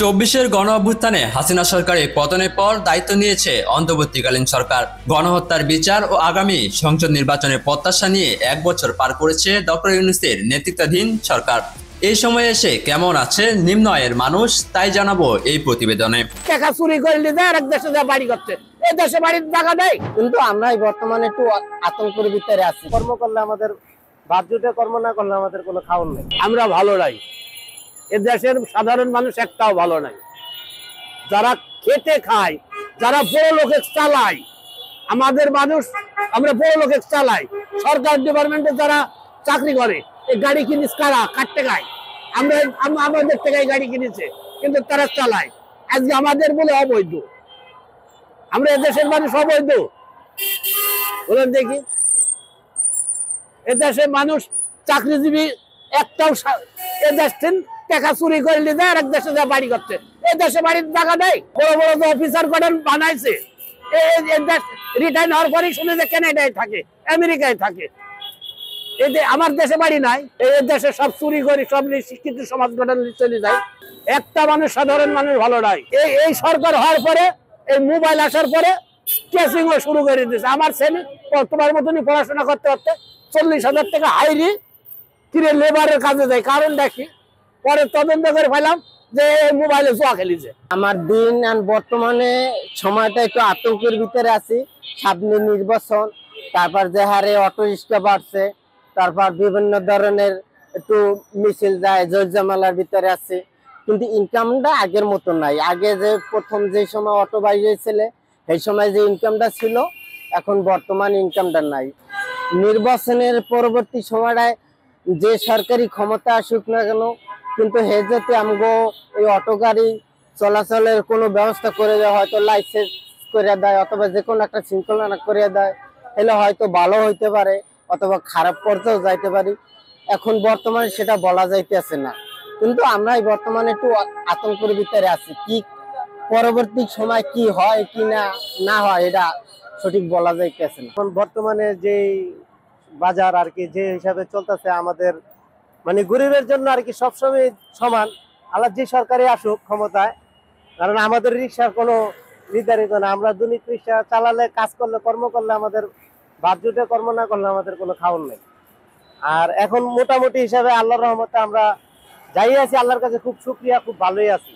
চব্বিশের গণ অভ্যুত্থানে হাসিনা সরকারের পতনের পর দায়িত্ব নিয়েছে অন্তর্বর্তীকালীন সরকার। গণহত্যার বিচার ও আগামী সংসদ নির্বাচনের প্রত্যাশা নিয়ে 1 বছর পার করেছে ডক্টর ইউনূসের নেতৃত্বাধীন সরকার। এই সময় এসে কেমন আছে নিম্ন আয়ের মানুষ, তাই জানাবো এই প্রতিবেদনে। টাকা চুরি করে নিয়ে আরেক দেশে যা বাড়ি করছে, এই দেশে বাড়ির টাকা নেই। কিন্তু আমরা বর্তমানে একটু আতঙ্কের ভিতরে আছি। কর্ম করলে আমাদের ভাত জুটে, কর্ম না করলে আমাদের কোনো খাওয়ার নেই। আমরা ভালো নাই, এ দেশের সাধারণ মানুষ একটাও ভালো নাই। যারা খেটে খায়, যারা বড় লোকে চালায়, আমাদের মানুষ আমরা বড় লোকে চালাই। সরকার ডিপার্টমেন্টে যারা চাকরি করে, এই গাড়ি কিনিস কারা? কাটতে গায়। আমরা আমাদের থেকে গাড়ি কিনেছে, কিন্তু তারা চালায়। আজকে আমাদের বলে অবৈধ, আমরা এদেশের মানুষ অবৈধ বলেন দেখি। এদেশের মানুষ চাকরিজীবী একটাও এদেশ টাকা চুরি করে নিয়ে আরেক দেশে যা বাড়ি করছে, এই দেশে বাড়ির টাকা নেই। বড় বড় যে অফিসার করেন বানাইছে, রিটায়ার হওয়ার পরেই শুনে যে কানাডায় থাকে, আমেরিকায় থাকে। আমার দেশে বাড়ি নাই, এই দেশে সব চুরি করি, সব শিক্ষিত সমাজ গঠন চলে যায়। একটা মানুষ, সাধারণ মানুষ ভালো নাই। এই সরকার হওয়ার পরে, এই মোবাইল আসার পরে কেসিং শুরু করে দিয়েছে। আমার ছেলে তোমার মতনই পড়াশোনা করতে করতে 40,000 টাকা হাইরি কিনে লেবারের কাজে যায়। কারণ দেখি পরে তদন্ত করে পেলাম যে মোবাইলে জুয়া খেলিছে। আমার দিন বর্তমানে সময়টা একটু আতঙ্কের ভিতরে আছি। সামনে নির্বাচন, তারপর যে হারে অটো রিক্সা বাড়ছে, তারপর বিভিন্ন ধরনের একটু মিছিল যায়, জয়জামালার ভিতরে আছে। কিন্তু ইনকামটা আগের মতো নাই। আগে যে প্রথম যে সময় অটো বাইরেছিল, সেই সময় যে ইনকামটা ছিল, এখন বর্তমান ইনকামটা নাই। নির্বাচনের পরবর্তী সময়টায় যে সরকারি ক্ষমতা আসুক না কেন, কিন্তু হে যাতে আমগো এই অটো গাড়ি চলাচলের কোনো ব্যবস্থা করে দেয়, হয়তো লাইসেন্স করে দেয়, অথবা যে কোনো একটা শৃঙ্খলা করে দেয়, তাহলে হয়তো ভালো হইতে পারে, অথবা খারাপ পর্যায়েও যাইতে পারি। এখন বর্তমানে সেটা বলা যাইতেছে না। কিন্তু আমরা বর্তমানে একটু আতঙ্কের ভিতরে আছি। কি পরবর্তী সময় কি হয় কি না হয়, এটা সঠিক বলা যাইতেছে না। এখন বর্তমানে যে বাজার আর কি যে হিসাবে চলতেছে, আমাদের মানে গরিবের জন্য আর কি সবসময় সমান। আল্লাহ যে সরকারে আসুক ক্ষমতায়, কারণ আমাদের রিক্সার কোনো নির্ধারিত না। আমরা দুর্নীতি রিক্সা চালালে, কাজ করলে, কর্ম করলে আমাদের ভাত জুটে, কর্ম না করলে আমাদের কোনো খাওয়ার নেই। আর এখন মোটামুটি হিসাবে আল্লাহর রহমতে আমরা যাই আছি, আল্লাহর কাছে খুব শুকরিয়া, খুব ভালোই আছি।